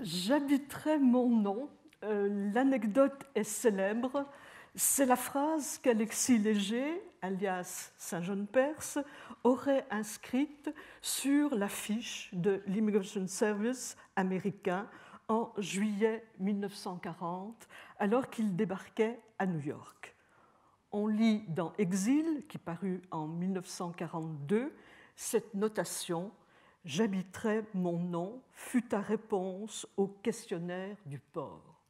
J'habiterai mon nom. L'anecdote est célèbre. C'est la phrase qu'Alexis Léger, alias Saint-Jean-Perse, aurait inscrite sur l'affiche de l'Immigration Service américain en juillet 1940, alors qu'il débarquait à New York. On lit dans Exil, qui parut en 1942, cette notation « J'habiterai mon nom » fut ta réponse au questionnaire du port.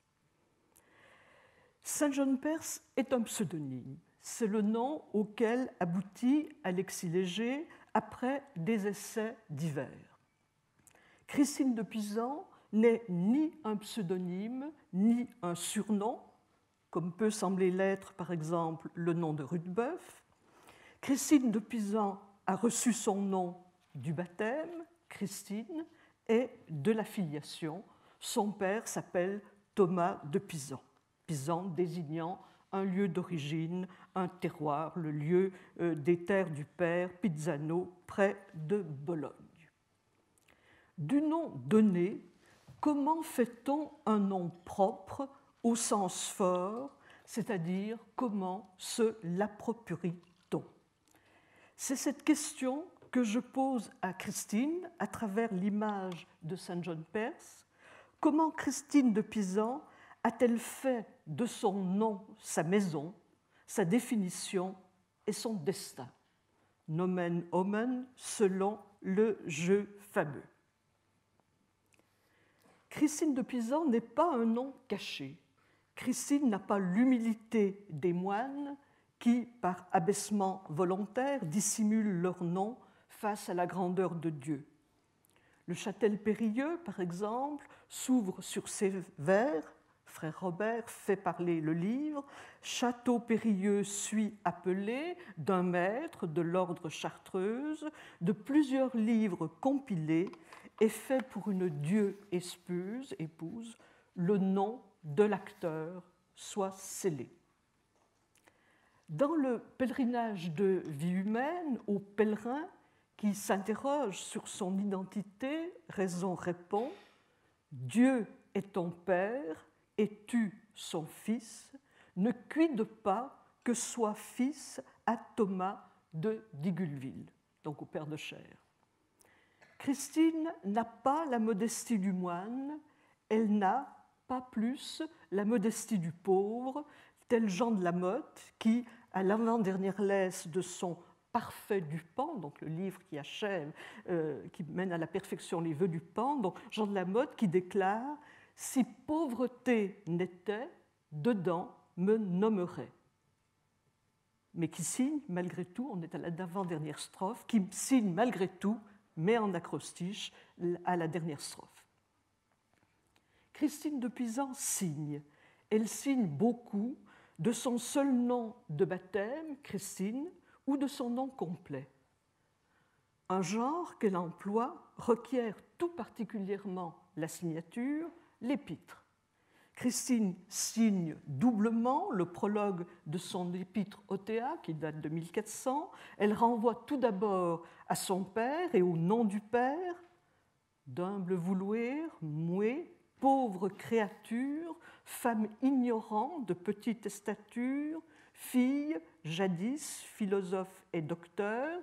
Saint-Jean-Perse est un pseudonyme. C'est le nom auquel aboutit Alexis Léger après des essais divers. Christine de Pisan n'est ni un pseudonyme, ni un surnom, comme peut sembler l'être par exemple le nom de Rudebeuf. Christine de Pisan a reçu son nom du baptême, Christine, et de la filiation. Son père s'appelle Thomas de Pisan. Pisan désignant un lieu d'origine, un terroir, le lieu des terres du père, Pizzano, près de Bologne. Du nom donné, comment fait-on un nom propre au sens fort, c'est-à-dire comment se l'approprie-t-on? C'est cette question que je pose à Christine à travers l'image de Saint-Jean-Perse. Comment Christine de Pisan a-t-elle fait de son nom sa maison, sa définition et son destin? Nomen omen, selon le jeu fameux. Christine de Pisan n'est pas un nom caché. Christine n'a pas l'humilité des moines qui, par abaissement volontaire, dissimulent leur nom face à la grandeur de Dieu. Le Châtel Périlleux, par exemple, s'ouvre sur ces vers. Frère Robert fait parler le livre. Château Périlleux suis appelé d'un maître de l'ordre chartreuse, de plusieurs livres compilés et fait pour une Dieu épouse, le nom de l'acteur soit scellé. Dans le pèlerinage de vie humaine, au pèlerin qui s'interroge sur son identité, raison répond « Dieu est ton Père, et tu son fils, ne cuide pas que sois fils à Thomas de Digulville, donc au père de chair. Christine n'a pas la modestie du moine, elle n'a pas plus la modestie du pauvre, tel Jean de Lamotte qui, à l'avant-dernière laisse de son Parfait du Pan, donc le livre qui achève, qui mène à la perfection les vœux du Pan, donc Jean de Lamotte qui déclare « Si pauvreté n'était, dedans me nommerait ». Mais qui signe malgré tout, on est à l'avant-dernière strophe, qui signe malgré tout, mais en acrostiche à la dernière strophe. Christine de Pisan signe. Elle signe beaucoup de son seul nom de baptême, Christine, ou de son nom complet. Un genre qu'elle emploie requiert tout particulièrement la signature, l'épître. Christine signe doublement le prologue de son épître Othéa, qui date de 1400. Elle renvoie tout d'abord à son père et au nom du père, d'humble vouloir, moué, pauvre créature, femme ignorante de petite stature, fille, jadis, philosophe et docteur,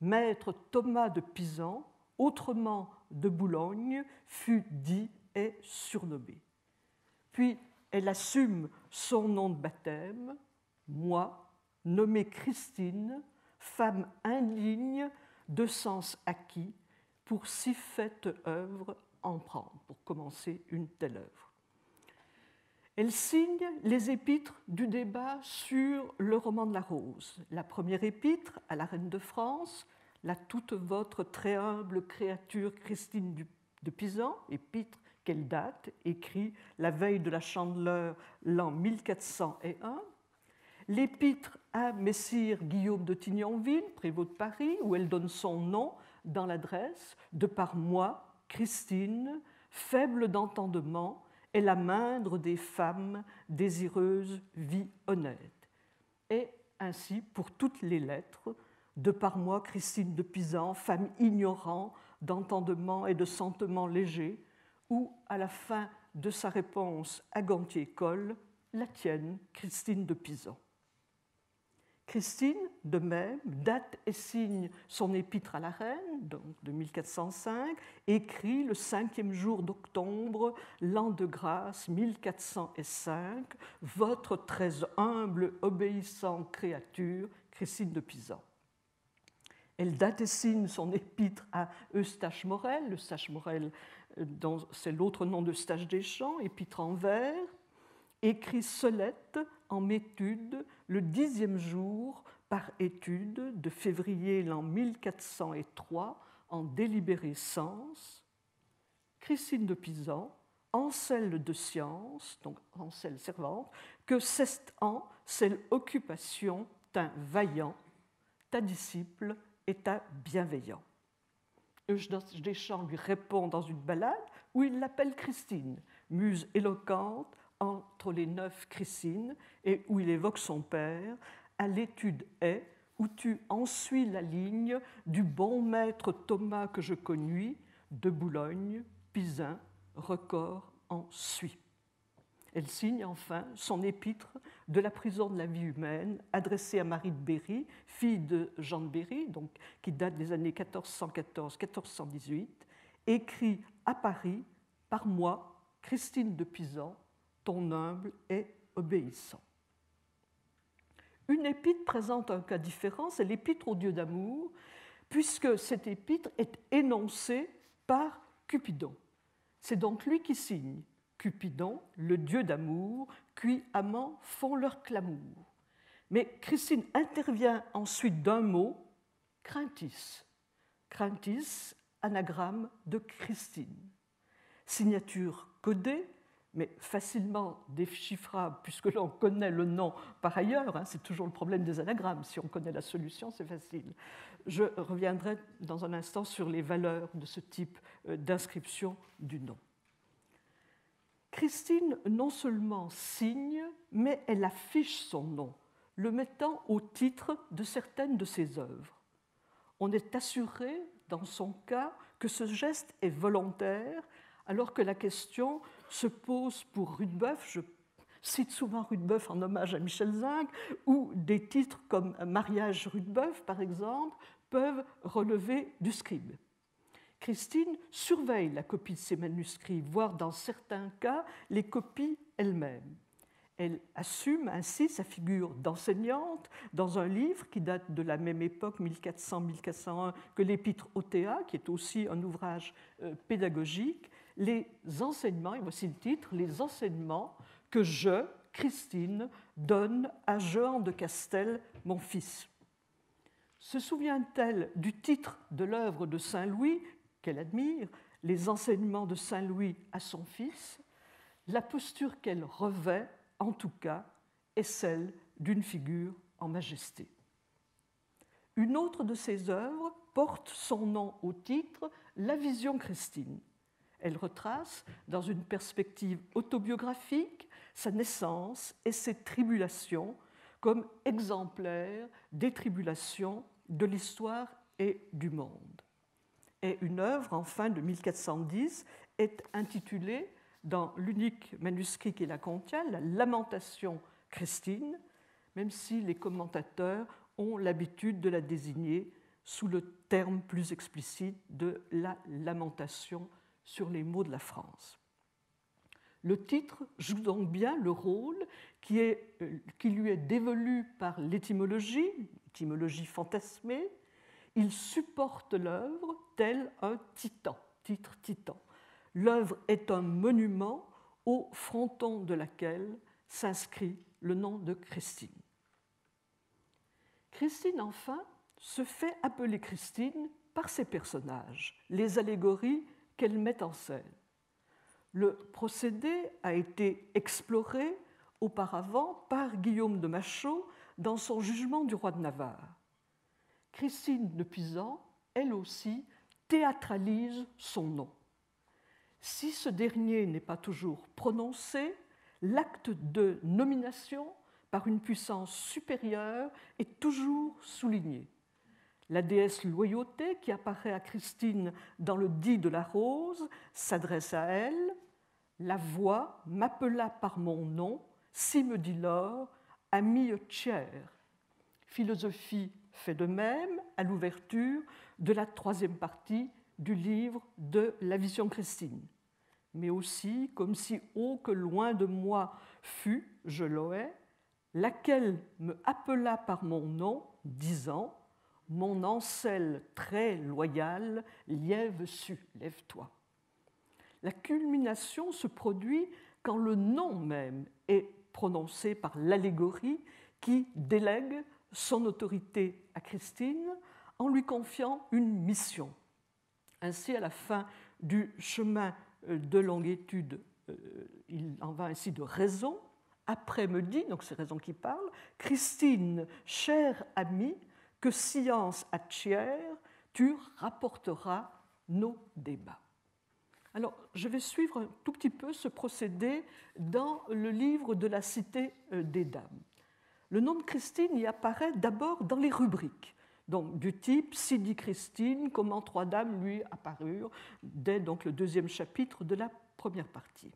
maître Thomas de Pisan, autrement de Boulogne, fut dit et surnommé. Puis elle assume son nom de baptême, moi, nommée Christine, femme indigne de sens acquis, pour si faite œuvre en prendre, pour commencer une telle œuvre. Elle signe les épîtres du débat sur le roman de la Rose. La première épître à la reine de France, la toute votre très humble créature Christine de Pisan, épître quelle date, écrit la veille de la Chandeleur, l'an 1401. L'épître à Messire Guillaume de Tignonville, prévôt de Paris, où elle donne son nom dans l'adresse, de par moi, Christine, faible d'entendement, est la moindre des femmes désireuses vie honnête. Et ainsi pour toutes les lettres, de par moi, Christine de Pisan, femme ignorant d'entendement et de sentiment léger, ou à la fin de sa réponse à Gantier-École, la tienne, Christine de Pisan. Christine, de même, date et signe son épître à la reine, donc de 1405, écrit le 5e jour d'octobre, l'an de grâce 1405, votre très humble, obéissante créature, Christine de Pisan. Elle date et signe son épître à Eustache Morel, Eustache Morel, c'est l'autre nom d'Eustache Deschamps, épître en vers, écrit Solette en Métude le 10e jour par étude de février l'an 1403 en délibéré sens. Christine de Pisan, Ancelle de science, donc Ancelle servante, que 16 ans, c'est l'occupation d'un vaillant, ta disciple et ta bienveillant. Eustache Deschamps lui répond dans une ballade où il l'appelle Christine, muse éloquente entre les 9 Christines, et où il évoque son père, à l'étude est, où tu en suis la ligne du bon maître Thomas que je connuis, de Boulogne, Pisin, Record en suit. Elle signe enfin son épître de la prison de la vie humaine, adressée à Marie de Berry, fille de Jean de Berry, donc, qui date des années 1414-1418, écrit à Paris par moi, Christine de Pisan, ton humble et obéissant. Une épître présente un cas différent, c'est l'épître au Dieu d'amour, puisque cette épître est énoncée par Cupidon. C'est donc lui qui signe. Cupidon, le Dieu d'amour, qui amants font leur clamour. Mais Christine intervient ensuite d'un mot, Crintis. Crintis, anagramme de Christine. Signature codée, mais facilement déchiffrable puisque l'on connaît le nom par ailleurs. C'est toujours le problème des anagrammes. Si on connaît la solution, c'est facile. Je reviendrai dans un instant sur les valeurs de ce type d'inscription du nom. Christine non seulement signe, mais elle affiche son nom, le mettant au titre de certaines de ses œuvres. On est assuré, dans son cas, que ce geste est volontaire, alors que la question se pose pour Rudebeuf, je cite souvent Rudebeuf en hommage à Michel Zinc, où des titres comme Mariage Rudebeuf, par exemple, peuvent relever du scribe. Christine surveille la copie de ces manuscrits, voire dans certains cas les copies elles-mêmes. Elle assume ainsi sa figure d'enseignante dans un livre qui date de la même époque, 1400-1401, que l'Épître aux Théa, qui est aussi un ouvrage pédagogique, les enseignements, et voici le titre, les enseignements que je, Christine, donne à Jehan de Castel, mon fils. Se souvient-elle du titre de l'œuvre de Saint-Louis, qu'elle admire, les enseignements de Saint-Louis à son fils? La posture qu'elle revêt, en tout cas, est celle d'une figure en majesté. Une autre de ses œuvres porte son nom au titre La Vision Christine. Elle retrace, dans une perspective autobiographique, sa naissance et ses tribulations comme exemplaires des tribulations de l'histoire et du monde. Et une œuvre, enfin, de 1410, est intitulée, dans l'unique manuscrit qui la contient, La Lamentation Christine, même si les commentateurs ont l'habitude de la désigner sous le terme plus explicite de la lamentation sur les maux de la France. Le titre joue donc bien le rôle qui lui est dévolu par l'étymologie fantasmée. Il supporte l'œuvre tel un titan, titre titan. L'œuvre est un monument au fronton de laquelle s'inscrit le nom de Christine. Christine, enfin, se fait appeler Christine par ses personnages, les allégories qu'elle met en scène. Le procédé a été exploré auparavant par Guillaume de Machaut dans son jugement du roi de Navarre. Christine de Pisan, elle aussi, théâtralise son nom. Si ce dernier n'est pas toujours prononcé, l'acte de nomination par une puissance supérieure est toujours souligné. La déesse Loyauté, qui apparaît à Christine dans le dit de la rose, s'adresse à elle. La voix m'appela par mon nom, si me dit l'or, ami tiers. Philosophie fait de même à l'ouverture de la troisième partie du livre de la Vision Christine. Mais aussi, comme si haut que loin de moi fût, je l'auais, laquelle me appela par mon nom, disant « Mon ancelle très loyale, lève-su, lève-toi ». La culmination se produit quand le nom même est prononcé par l'allégorie qui délègue son autorité à Christine en lui confiant une mission. Ainsi, à la fin du chemin de longue étude, il en va ainsi de raison. Après me dit, donc c'est raison qui parle, Christine, chère amie, que science à tiers, tu rapporteras nos débats. Alors, je vais suivre un tout petit peu ce procédé dans le livre de la Cité des Dames. Le nom de Christine y apparaît d'abord dans les rubriques, donc du type « Si dit Christine, comment trois dames lui apparurent » dès donc, le deuxième chapitre de la première partie.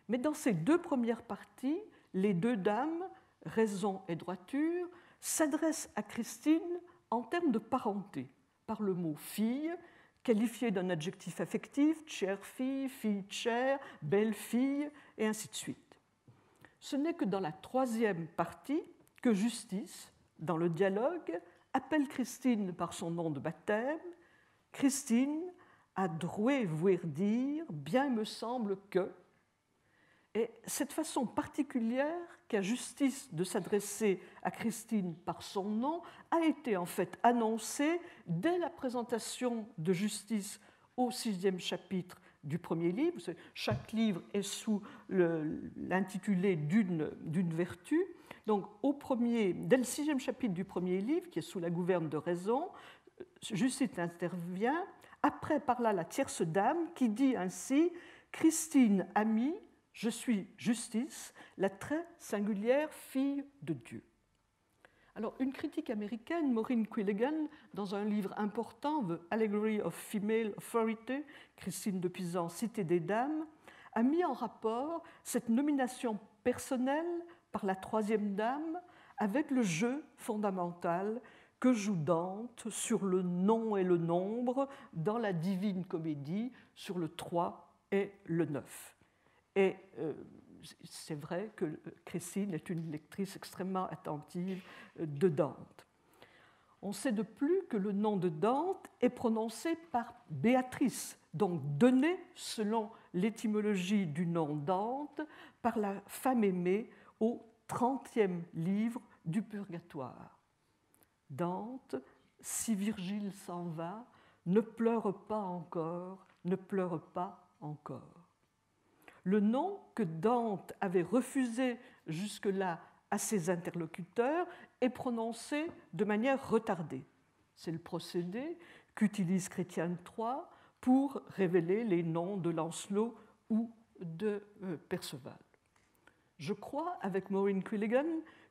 Mais dans ces deux premières parties, les deux dames, raison et droiture, s'adressent à Christine en termes de parenté, par le mot « fille », qualifié d'un adjectif affectif, chère fille, fille chère, belle fille, et ainsi de suite. Ce n'est que dans la troisième partie que Justice, dans le dialogue, appelle Christine par son nom de baptême. Christine a droué vouer dire, bien me semble que. Et cette façon particulière qu'a Justice de s'adresser à Christine par son nom a été en fait annoncée dès la présentation de Justice au 6e chapitre du premier livre. Chaque livre est sous l'intitulé d'une vertu. Donc, dès le 6e chapitre du premier livre, qui est sous la gouverne de raison, Justice intervient. Après parla la tierce dame qui dit ainsi « Christine, amie, je suis Justice, la très singulière fille de Dieu. » Alors, une critique américaine, Maureen Quilligan, dans un livre important, The Allegory of Female Authority, Christine de Pisan, Cité des Dames, a mis en rapport cette nomination personnelle par la troisième dame avec le jeu fondamental que joue Dante sur le nom et le nombre dans la Divine Comédie, sur le 3 et le 9. Et c'est vrai que Christine est une lectrice extrêmement attentive de Dante. On sait de plus que le nom de Dante est prononcé par Béatrice, donc donné, selon l'étymologie du nom Dante, par la femme aimée au 30e livre du Purgatoire. Dante, si Virgile s'en va, ne pleure pas encore, ne pleure pas encore. Le nom que Dante avait refusé jusque-là à ses interlocuteurs est prononcé de manière retardée. C'est le procédé qu'utilise Chrétien III pour révéler les noms de Lancelot ou de Perceval. Je crois, avec Maureen Quilligan,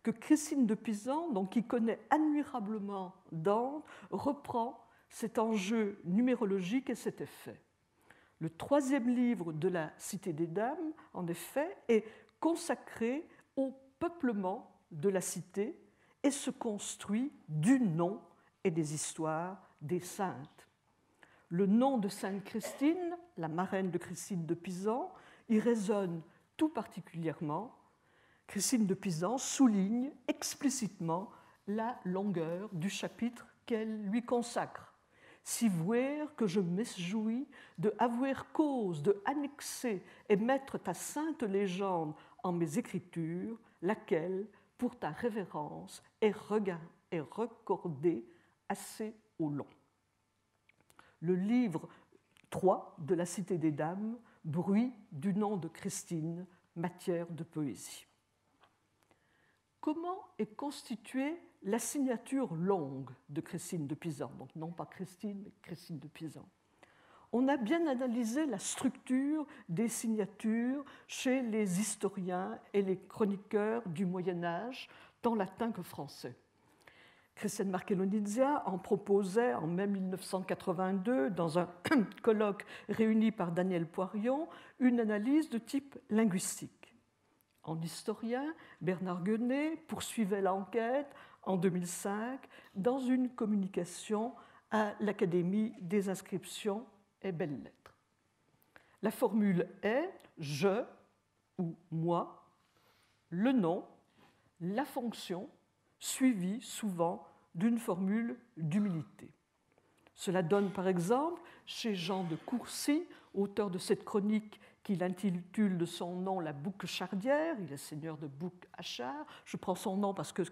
que Christine de Pisan, donc, qui connaît admirablement Dante, reprend cet enjeu numérologique et cet effet. Le troisième livre de la Cité des Dames, en effet, est consacré au peuplement de la cité et se construit du nom et des histoires des saintes. Le nom de Sainte Christine, la marraine de Christine de Pisan, y résonne tout particulièrement. Christine de Pisan souligne explicitement la longueur du chapitre qu'elle lui consacre. Si vouer que je m'esjouis de avouer cause, de annexer et mettre ta sainte légende en mes écritures, laquelle, pour ta révérence, est recordée assez au long. Le livre 3 de la Cité des Dames bruit du nom de Christine, matière de poésie. Comment est constituée la signature longue de Christine de Pisan? Donc non pas Christine, mais Christine de Pisan. On a bien analysé la structure des signatures chez les historiens et les chroniqueurs du Moyen Âge, tant latin que français. Christiane Marchellonizia en proposait en mai 1982, dans un colloque réuni par Daniel Poirion, une analyse de type linguistique. En historien, Bernard Guenet poursuivait l'enquête en 2005 dans une communication à l'Académie des inscriptions et belles-lettres. La formule est « je » ou « moi », le nom, la fonction, suivie souvent d'une formule d'humilité. Cela donne par exemple chez Jean de Courcy, auteur de cette chronique qu'il intitule de son nom La Bouquechardière, il est seigneur de Bouc-Achard. Je prends son nom parce que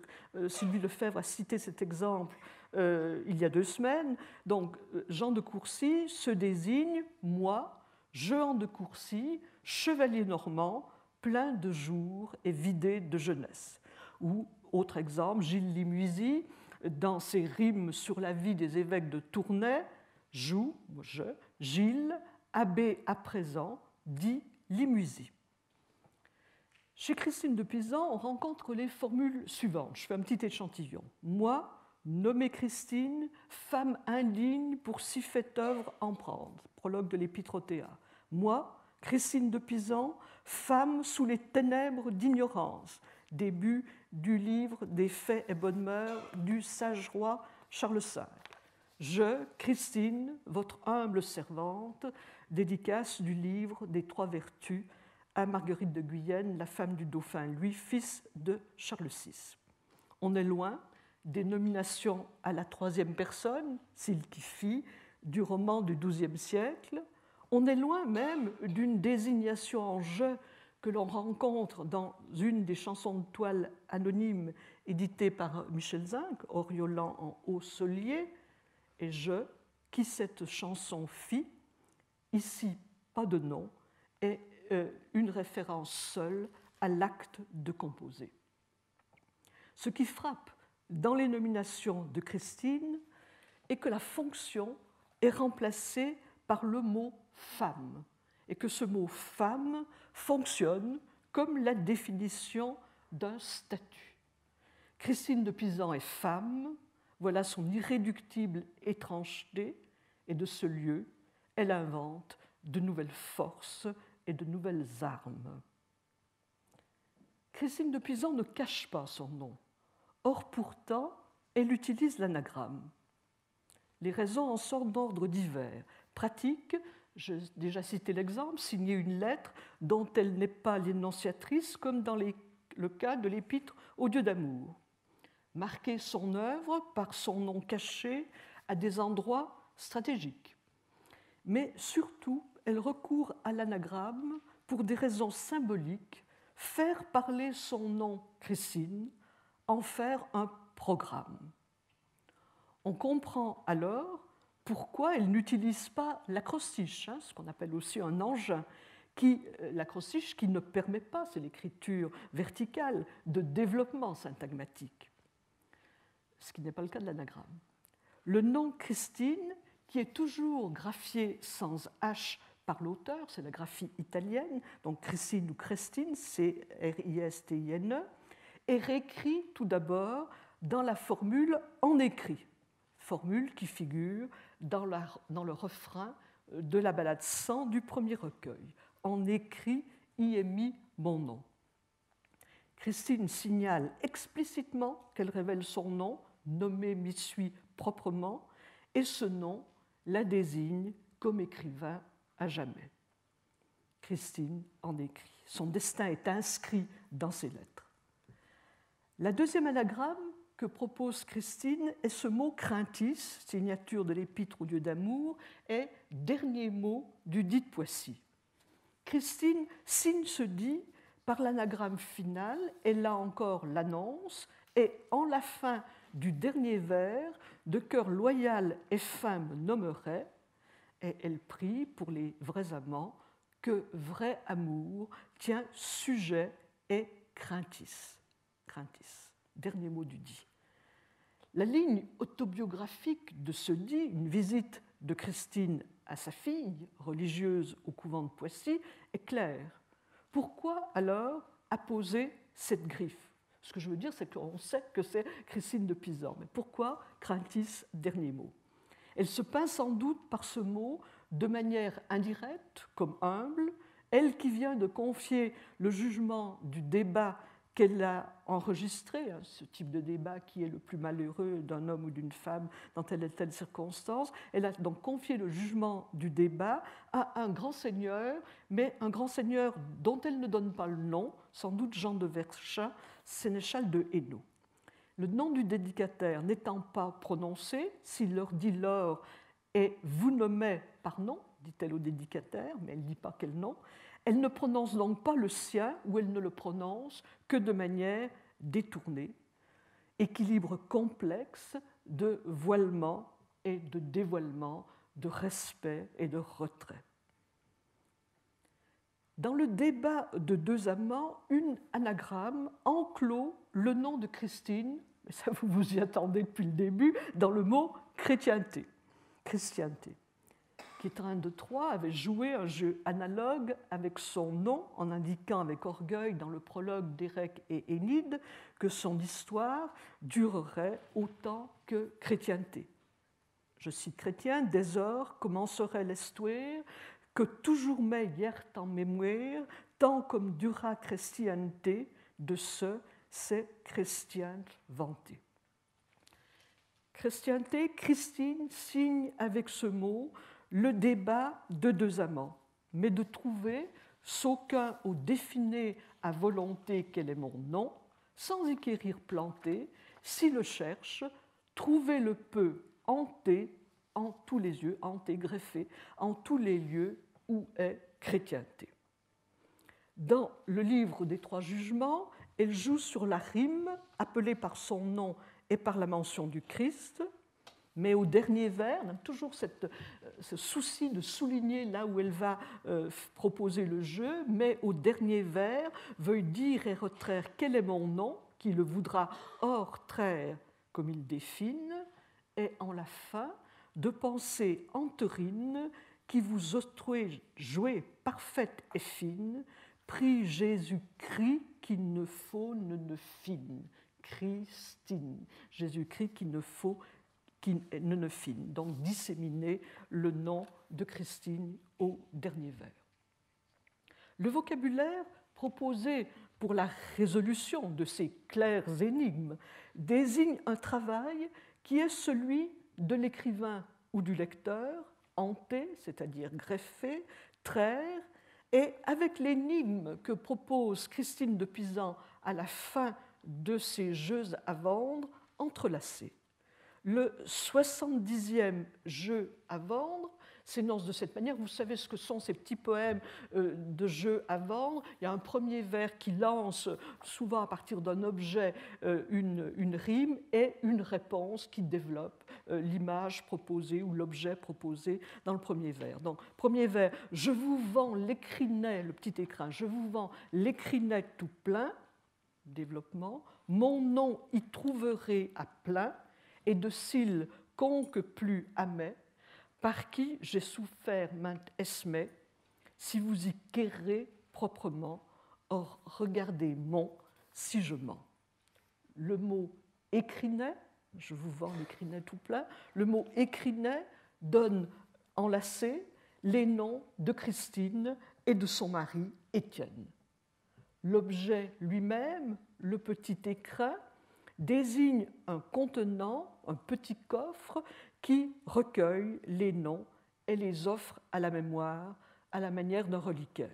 Sylvie Lefebvre a cité cet exemple il y a 2 semaines. Donc Jean de Courcy se désigne, moi, Jehan de Courcy, chevalier normand, plein de jours et vidé de jeunesse. Ou, autre exemple, Gilles Limuisy, dans ses rimes sur la vie des évêques de Tournai, joue, je, Gilles, abbé à présent, dit Limuisy. Chez Christine de Pisan, on rencontre les formules suivantes. Je fais un petit échantillon. Moi, nommée Christine, femme indigne pour si faite œuvre en prendre. Prologue de l'Épître aux Théas. Moi, Christine de Pisan, femme sous les ténèbres d'ignorance. Début du livre des faits et bonnes mœurs du sage roi Charles V. Je, Christine, votre humble servante, dédicace du livre des 3 vertus à Marguerite de Guyenne, la femme du dauphin Louis, fils de Charles VI. On est loin des nominations à la 3e personne, s'il qui fit, du roman du XIIe siècle. On est loin même d'une désignation en je que l'on rencontre dans une des chansons de toile anonymes éditées par Michel Zinc, Oriolan en haut solier, et je, qui cette chanson fit, ici pas de nom, est une référence seule à l'acte de composer. Ce qui frappe dans les nominations de Christine est que la fonction est remplacée par le mot femme, et que ce mot femme fonctionne comme la définition d'un statut. Christine de Pisan est femme, voilà son irréductible étrangeté, et de ce lieu, elle invente de nouvelles forces et de nouvelles armes. Christine de Pisan ne cache pas son nom. Or, pourtant, elle utilise l'anagramme. Les raisons en sont d'ordre divers. Pratique, j'ai déjà cité l'exemple, signer une lettre dont elle n'est pas l'énonciatrice, comme dans le cas de l'épître au Dieu d'amour. Marquer son œuvre par son nom caché à des endroits stratégiques. Mais surtout, elle recourt à l'anagramme pour des raisons symboliques, faire parler son nom Christine, en faire un programme. On comprend alors pourquoi elle n'utilise pas l'acrostiche, ce qu'on appelle aussi un engin, l'acrostiche qui ne permet pas, c'est l'écriture verticale, de développement syntagmatique, ce qui n'est pas le cas de l'anagramme. Le nom Christine, qui est toujours graphié sans H par l'auteur, c'est la graphie italienne, donc Christine ou Christine, c'est R-I-S-T-I-N-E, est réécrit tout d'abord dans la formule en écrit, formule qui figure dans le refrain de la ballade 100 du premier recueil. En écrit, y est mis mon nom. Christine signale explicitement qu'elle révèle son nom, nommé m'y suit proprement, et ce nom la désigne comme écrivain à jamais. Christine en écrit. Son destin est inscrit dans ses lettres. La deuxième anagramme que propose Christine est ce mot craintis, signature de l'épître au Dieu d'amour, est dernier mot du dit de Poissy. Christine signe ce dit par l'anagramme final, et là encore l'annonce, et en la fin du dernier vers, de cœur loyal et fin me nommerait, et elle prie pour les vrais amants que vrai amour tient sujet et craintis. Craintis, dernier mot du dit. La ligne autobiographique de ce dit, une visite de Christine à sa fille, religieuse au couvent de Poissy, est claire. Pourquoi alors apposer cette griffe? Ce que je veux dire, c'est qu'on sait que c'est Christine de Pisan. Mais pourquoi craintis, dernier mot? Elle se peint sans doute par ce mot de manière indirecte, comme humble, elle qui vient de confier le jugement du débat qu'elle a enregistré, ce type de débat qui est le plus malheureux d'un homme ou d'une femme dans telle et telle circonstance. Elle a donc confié le jugement du débat à un grand seigneur, mais un grand seigneur dont elle ne donne pas le nom, sans doute Jean de Verchat, sénéchal de Hainaut. Le nom du dédicataire n'étant pas prononcé, s'il leur dit lors et vous nommez par nom, dit-elle au dédicataire, mais elle ne dit pas quel nom, elle ne prononce donc pas le sien ou elle ne le prononce que de manière détournée, équilibre complexe de voilement et de dévoilement, de respect et de retrait. Dans le débat de deux amants, une anagramme enclôt le nom de Christine, mais ça vous vous y attendez depuis le début, dans le mot chrétienté. Christianté. Quitrin de Troyes avait joué un jeu analogue avec son nom en indiquant avec orgueil dans le prologue d'Érec et Énide que son histoire durerait autant que chrétienté. Je cite Chrétien, « Dès ors commencerait l'histoire que toujours m'est hier en mémoire, tant comme dura chrétienté, de ce c'est chrétienne vantée. » Chrétienté, Christine signe avec ce mot le débat de deux amants, mais de trouver s'aucun au définé à volonté quel est mon nom, sans y quérir planté, si le cherche, trouver le peut hanté en tous les lieux, hanté, greffé, en tous les lieux où est chrétienté. Dans le livre des Trois Jugements, elle joue sur la rime, appelée par son nom et par la mention du Christ, mais au dernier vers, on a toujours ce souci de souligner là où elle va proposer le jeu, mais au dernier vers, veuille dire et retraire quel est mon nom, qui le voudra hors traire comme il défine, et en la fin, de pensée enterine qui vous octroie jouer parfaite et fine, prie Jésus-Christ qui ne faut ne fine, Christine, Jésus-Christ qui ne faut qui ne fine, donc disséminer le nom de Christine au dernier vers. Le vocabulaire proposé pour la résolution de ces claires énigmes désigne un travail qui est celui de l'écrivain ou du lecteur, hanté, c'est-à-dire greffé, traire, et avec l'énigme que propose Christine de Pisan à la fin de ses jeux à vendre, entrelacés. Le 70e jeu à vendre s'énonce de cette manière. Vous savez ce que sont ces petits poèmes de jeux à vendre. Il y a un premier vers qui lance, souvent à partir d'un objet, une rime et une réponse qui développe l'image proposée ou l'objet proposé dans le premier vers. Donc, premier vers, je vous vends l'écrinet, le petit écrin, je vous vends l'écrinet tout plein, développement, mon nom y trouverez à plein, et de cils conque plus amet, par qui j'ai souffert mainte esmé, si vous y querrez proprement, or regardez mon si je mens. Le mot écrinet, je vous vends l'écrinet tout plein, le mot écrinet donne enlacé les noms de Christine et de son mari Étienne. L'objet lui-même, le petit écrin, désigne un contenant, un petit coffre qui recueille les noms et les offre à la mémoire à la manière d'un reliquaire.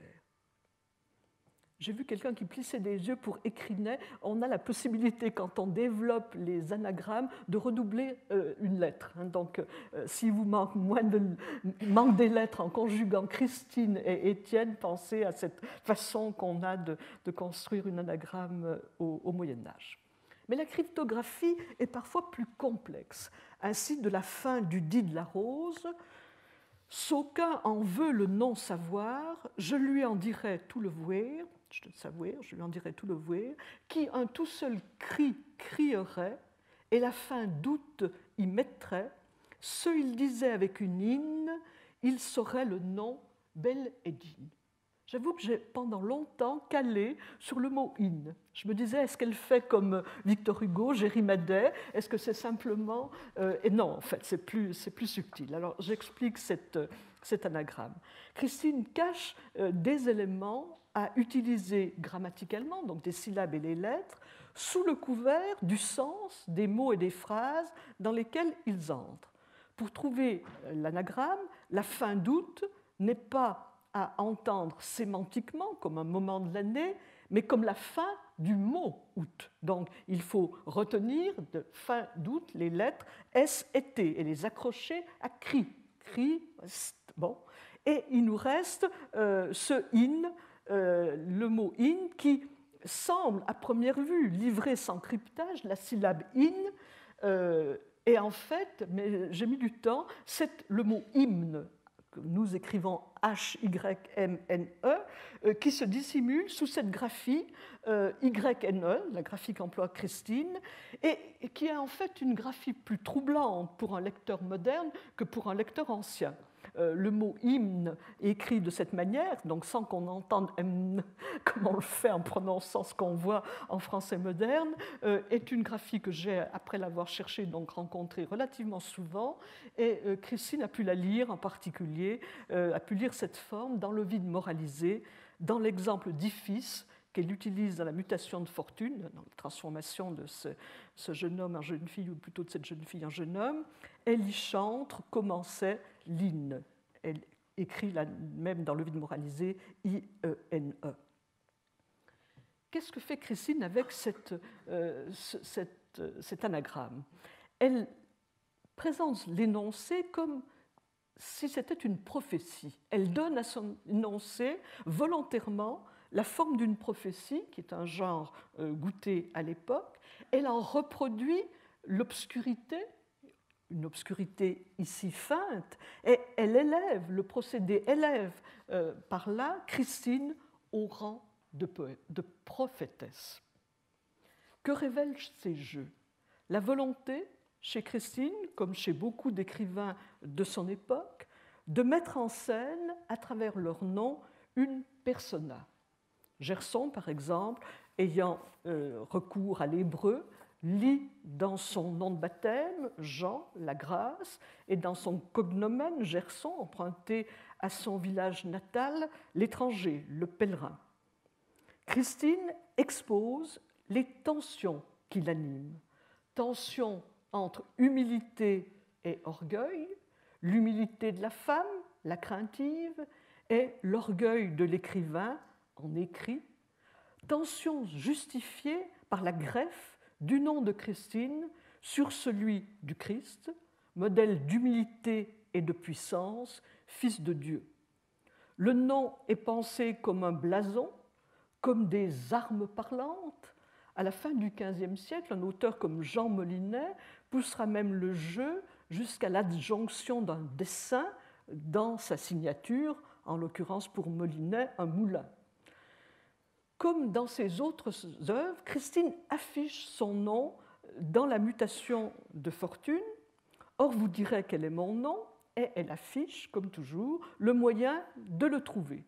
J'ai vu quelqu'un qui plissait des yeux pour écrinet. On a la possibilité, quand on développe les anagrammes, de redoubler une lettre. Donc, si vous manque des lettres en conjuguant Christine et Étienne, pensez à cette façon qu'on a de construire une anagramme au Moyen-Âge. Mais la cryptographie est parfois plus complexe. Ainsi, de la fin du dit de la rose, s'aucun en veut le non-savoir, je lui en dirai tout le voir, je lui en dirai tout le voir, qui un tout seul cri crierait, et la fin doute y mettrait, ce il disait avec une hymne, il saurait le nom belle et digne. J'avoue que j'ai pendant longtemps calé sur le mot in. Je me disais, est-ce qu'elle fait comme Victor Hugo, Gérimadet? Est-ce que c'est simplement... et non, en fait, c'est plus subtil. Alors, j'explique cet anagramme. Christine cache des éléments à utiliser grammaticalement, donc des syllabes et les lettres, sous le couvert du sens des mots et des phrases dans lesquels ils entrent. Pour trouver l'anagramme, la fin d'août n'est pas à entendre sémantiquement comme un moment de l'année, mais comme la fin du mot août. Donc, il faut retenir de fin d'août les lettres S et T et les accrocher à cri. Cri, bon. Et il nous reste ce in, le mot in, qui semble à première vue livrer sans cryptage la syllabe in, et en fait, mais j'ai mis du temps, c'est le mot hymne, que nous écrivons H-Y-M-N-E, qui se dissimule sous cette graphie Y-N-E, la graphie qu'emploie Christine, et qui est en fait une graphie plus troublante pour un lecteur moderne que pour un lecteur ancien. Le mot hymne écrit de cette manière, donc sans qu'on entende comme on le fait en prononçant ce qu'on voit en français moderne, est une graphie que j'ai, après l'avoir cherchée, donc rencontrée relativement souvent, et Christine a pu la lire en particulier, a pu lire cette forme dans l'Ovide moralisé, dans l'exemple d'Iphis qu'elle utilise dans la mutation de fortune, dans la transformation de ce jeune homme en jeune fille, ou plutôt de cette jeune fille en jeune homme. Elle y chante, commençait l'hymne. Elle écrit même dans l'Ovide moralisé I-E-N-E. Qu'est-ce que fait Christine avec cet anagramme? Elle présente l'énoncé comme si c'était une prophétie. Elle donne à son énoncé volontairement la forme d'une prophétie, qui est un genre goûté à l'époque. Elle en reproduit l'obscurité, une obscurité ici feinte, et elle élève, le procédé élève par là Christine au rang de prophétesse. Que révèlent ces jeux? La volonté, chez Christine, comme chez beaucoup d'écrivains de son époque, de mettre en scène, à travers leur nom, une persona. Gerson, par exemple, ayant recours à l'hébreu, lit dans son nom de baptême Jean, la grâce, et dans son cognomen Gerson, emprunté à son village natal, l'étranger, le pèlerin. Christine expose les tensions qui l'animent, tensions entre humilité et orgueil, l'humilité de la femme, la craintive, et l'orgueil de l'écrivain en écrit, tension justifiée par la greffe du nom de Christine sur celui du Christ, modèle d'humilité et de puissance, fils de Dieu. Le nom est pensé comme un blason, comme des armes parlantes. À la fin du XVe siècle, un auteur comme Jean Molinet poussera même le jeu jusqu'à l'adjonction d'un dessin dans sa signature, en l'occurrence pour Molinet, un moulin. Comme dans ses autres œuvres, Christine affiche son nom dans la mutation de fortune. Or, vous direz quel est mon nom, et elle affiche, comme toujours, le moyen de le trouver.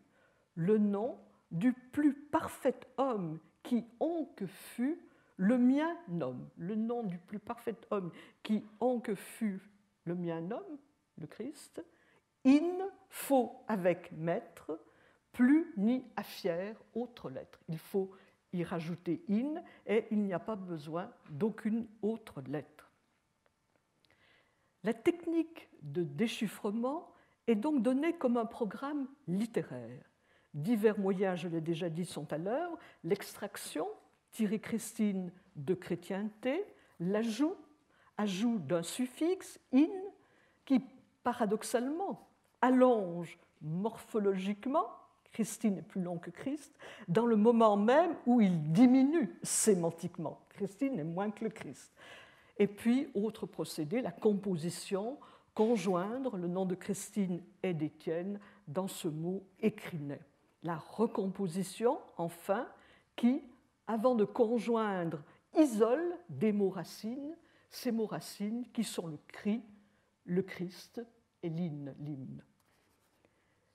Le nom du plus parfait homme qui onque fut, le mien nomme. Le nom du plus parfait homme qui onque fut, le mien nomme, le Christ. In, faux avec maître, plus ni à fier, autre lettre. Il faut y rajouter in et il n'y a pas besoin d'aucune autre lettre. La technique de déchiffrement est donc donnée comme un programme littéraire. Divers moyens, je l'ai déjà dit, sont à l'œuvre. L'extraction, tirer Christine de chrétienté, l'ajout, ajout d'un suffixe, in, qui paradoxalement allonge morphologiquement, Christine est plus long que Christ, dans le moment même où il diminue sémantiquement. Christine est moins que le Christ. Et puis, autre procédé, la composition, conjoindre le nom de Christine et d'Étienne dans ce mot écrinet. La recomposition, enfin, qui, avant de conjoindre, isole des mots racines, ces mots racines qui sont le cri, le Christ et l'hymne.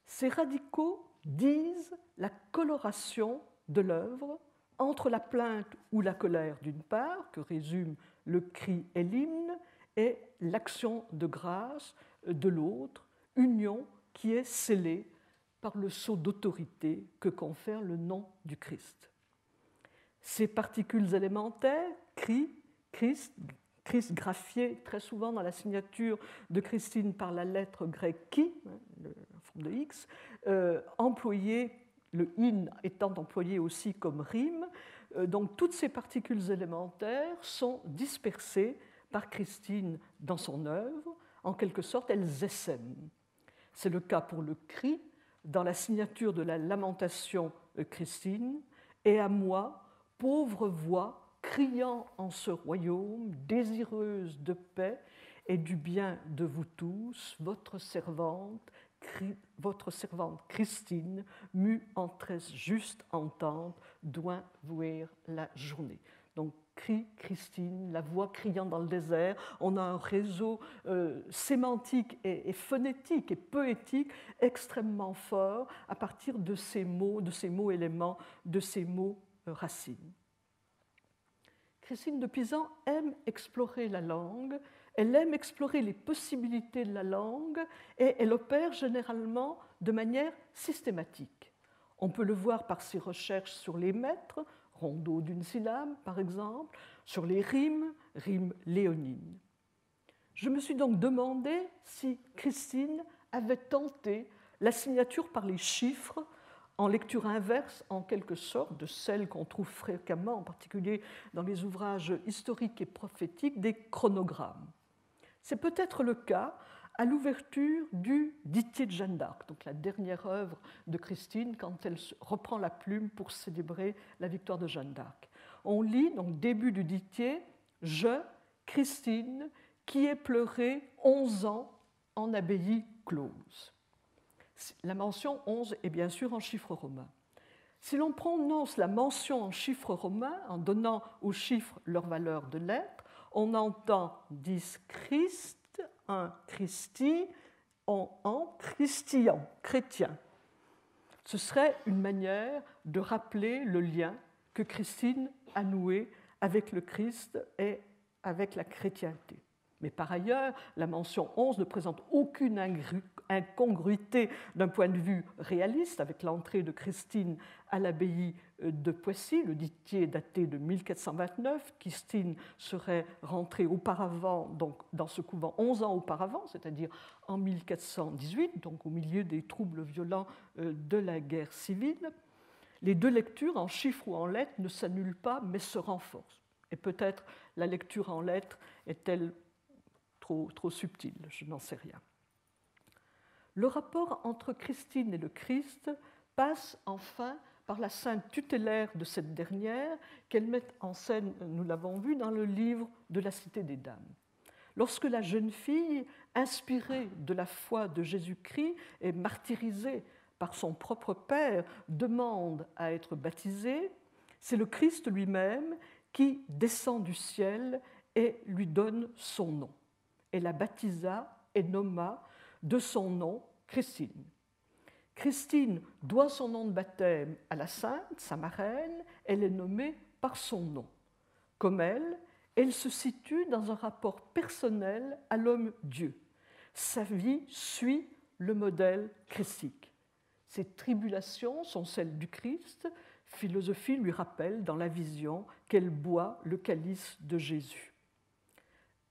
Ces radicaux disent la coloration de l'œuvre entre la plainte ou la colère d'une part, que résument le cri et l'hymne, et l'action de grâce de l'autre, union qui est scellée par le sceau d'autorité que confère le nom du Christ. Ces particules élémentaires, Christ, graphié très souvent dans la signature de Christine par la lettre grecque qui, en forme de X, employé, le in étant employé aussi comme rime. Donc toutes ces particules élémentaires sont dispersées par Christine dans son œuvre. En quelque sorte, elles essaiment. C'est le cas pour le cri dans la signature de la lamentation Christine, et à moi, pauvre voix, criant en ce royaume, désireuse de paix et du bien de vous tous, votre servante Christine, mue en très juste entente, doit vouer la journée. Donc, crie Christine, la voix criant dans le désert. On a un réseau sémantique et phonétique et poétique extrêmement fort à partir de ces mots éléments, de ces mots racines. Christine de Pisan aime explorer la langue, elle aime explorer les possibilités de la langue et elle opère généralement de manière systématique. On peut le voir par ses recherches sur les mètres, rondeaux d'une syllabe par exemple, sur les rimes léonines. Je me suis donc demandé si Christine avait tenté la signature par les chiffres en lecture inverse, en quelque sorte, de celle qu'on trouve fréquemment, en particulier dans les ouvrages historiques et prophétiques, des chronogrammes. C'est peut-être le cas à l'ouverture du Dittier de Jeanne d'Arc, donc la dernière œuvre de Christine quand elle reprend la plume pour célébrer la victoire de Jeanne d'Arc. On lit, donc début du Dittier, « Je, Christine, qui ai pleuré 11 ans en abbaye close ». La mention 11 est bien sûr en chiffres romains. Si l'on prononce la mention en chiffres romains, en donnant aux chiffres leur valeur de lettres, on entend 10 Christ, un Christi, en christian, chrétien. Ce serait une manière de rappeler le lien que Christine a noué avec le Christ et avec la chrétienté. Mais par ailleurs, la mention 11 ne présente aucune incongruité d'un point de vue réaliste avec l'entrée de Christine à l'abbaye de Poissy, le Dittier daté de 1429. Christine serait rentrée auparavant, donc dans ce couvent 11 ans auparavant, c'est-à-dire en 1418, donc au milieu des troubles violents de la guerre civile. Les deux lectures, en chiffres ou en lettres, ne s'annulent pas, mais se renforcent. Et peut-être la lecture en lettres est-elle trop subtil, je n'en sais rien. Le rapport entre Christine et le Christ passe enfin par la sainte tutélaire de cette dernière qu'elle met en scène, nous l'avons vu, dans le livre de la Cité des Dames. Lorsque la jeune fille, inspirée de la foi de Jésus-Christ et martyrisée par son propre père, demande à être baptisée, c'est le Christ lui-même qui descend du ciel et lui donne son nom. Elle la baptisa et nomma de son nom Christine. Christine doit son nom de baptême à la sainte, sa marraine, elle est nommée par son nom. Comme elle se situe dans un rapport personnel à l'homme-dieu. Sa vie suit le modèle christique. Ses tribulations sont celles du Christ, philosophie lui rappelle dans la vision qu'elle boit le calice de Jésus.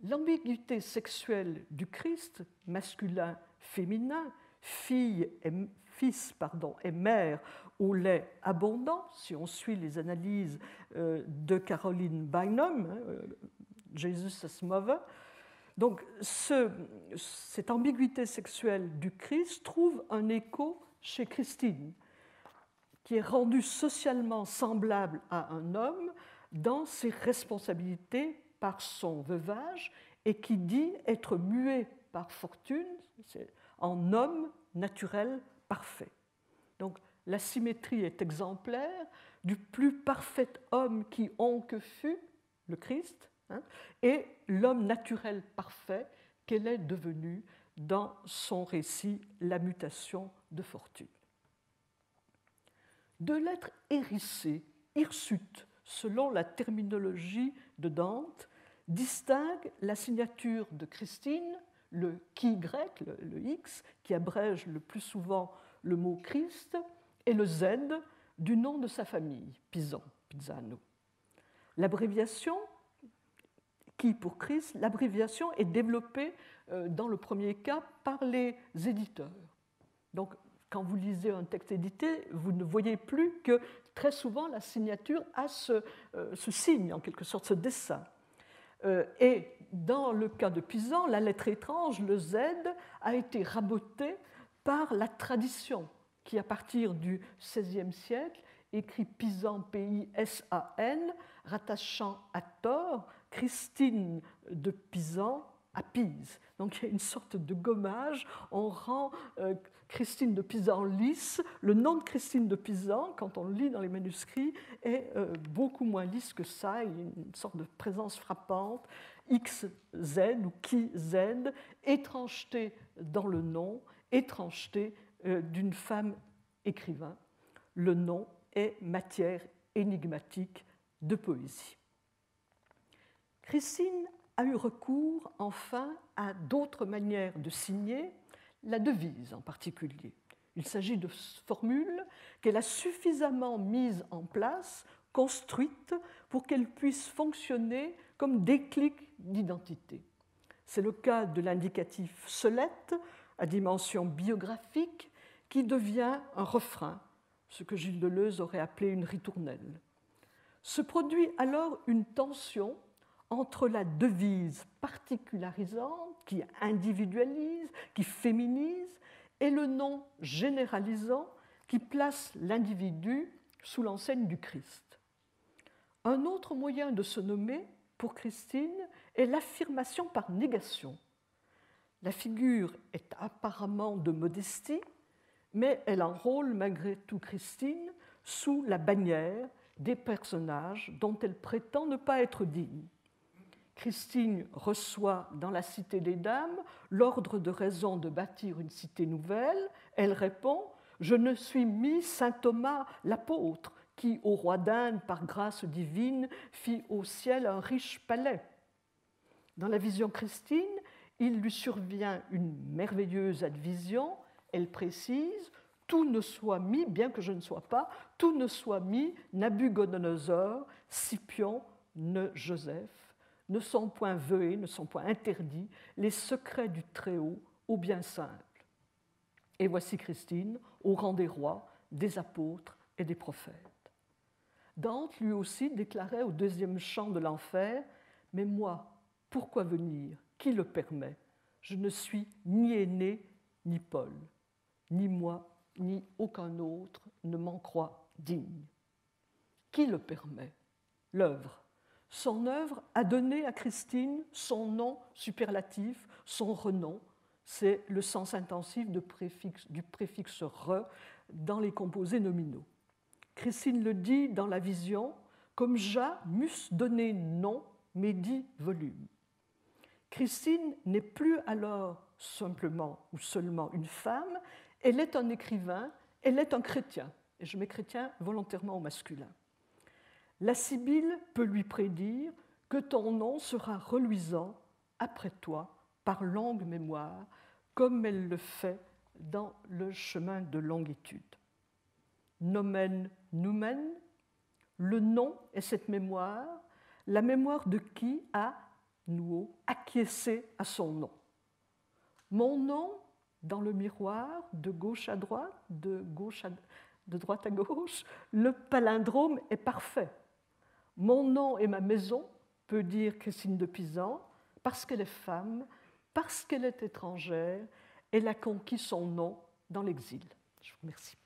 L'ambiguïté sexuelle du Christ, masculin, féminin, fils et mère au lait abondant, si on suit les analyses de Caroline Bynum, Jesus as Mother. Donc cette ambiguïté sexuelle du Christ trouve un écho chez Christine, qui est rendue socialement semblable à un homme dans ses responsabilités par son veuvage et qui dit être muet par fortune en homme naturel parfait. Donc la symétrie est exemplaire du plus parfait homme qui on que fut, le Christ, et l'homme naturel parfait qu'elle est devenue dans son récit La mutation de fortune. deux lettres hérissées, hirsutes, selon la terminologie de Dante, distinguent la signature de Christine, le qui grec, le X, qui abrège le plus souvent le mot Christ, et le Z du nom de sa famille, Pisan, Pisano. L'abréviation, qui pour Christ, l'abréviation est développée dans le premier cas par les éditeurs. Donc, quand vous lisez un texte édité, vous ne voyez plus que très souvent la signature a ce signe, en quelque sorte, ce dessin. Et dans le cas de Pisan, la lettre étrange, le Z, a été rabotée par la tradition qui, à partir du XVIe siècle, écrit Pisan, P-I-S-A-N, rattachant à tort Christine de Pisan à Pise. Donc il y a une sorte de gommage, on rend Christine de Pisan lisse. Le nom de Christine de Pisan, quand on le lit dans les manuscrits, est beaucoup moins lisse que ça. Il y a une sorte de présence frappante, XZ ou qui Z, étrangeté dans le nom, étrangeté d'une femme écrivain. Le nom est matière énigmatique de poésie. Christine a eu recours enfin à d'autres manières de signer, la devise en particulier. Il s'agit de formules qu'elle a suffisamment mises en place, construites, pour qu'elles puissent fonctionner comme déclic d'identité. C'est le cas de l'indicatif solette, à dimension biographique, qui devient un refrain, ce que Gilles Deleuze aurait appelé une ritournelle. Se produit alors une tension entre la devise particularisante, qui individualise, qui féminise, et le nom généralisant, qui place l'individu sous l'enseigne du Christ. Un autre moyen de se nommer, pour Christine, est l'affirmation par négation. La figure est apparemment de modestie, mais elle enrôle malgré tout Christine sous la bannière des personnages dont elle prétend ne pas être digne. Christine reçoit dans la Cité des Dames l'ordre de raison de bâtir une cité nouvelle. Elle répond « Je ne suis mis saint Thomas l'apôtre, qui, au roi d'Inde, par grâce divine, fit au ciel un riche palais. » Dans la vision Christine, il lui survient une merveilleuse advision. Elle précise « Tout ne soit mis, bien que je ne sois pas, tout ne soit mis, Nabuchodonosor, Scipion, ne Joseph, ne sont point veués, ne sont point interdits, les secrets du Très-Haut au bien simple. » Et voici Christine au rang des rois, des apôtres et des prophètes. Dante, lui aussi, déclarait au deuxième chant de l'enfer « Mais moi, pourquoi venir? Qui le permet? Je ne suis ni Énée, ni Paul, ni moi, ni aucun autre ne m'en croit digne. » Qui le permet? L'œuvre. Son œuvre a donné à Christine son nom superlatif, son renom. C'est le sens intensif du préfixe « re » dans les composés nominaux. Christine le dit dans la vision, comme Ja m'eusse donné nom, mais dit volume. Christine n'est plus alors simplement ou seulement une femme, elle est un écrivain, elle est un chrétien. Et je mets chrétien volontairement au masculin. La Sibylle peut lui prédire que ton nom sera reluisant après toi par longue mémoire, comme elle le fait dans le chemin de longue étude. Nomen numen, le nom est cette mémoire, la mémoire de qui a, nouveau, acquiescé à son nom. Mon nom, dans le miroir, de gauche à droite, de droite à gauche, le palindrome est parfait. Mon nom et ma maison, peut dire Christine de Pisan, parce qu'elle est femme, parce qu'elle est étrangère, elle a conquis son nom dans l'exil. Je vous remercie.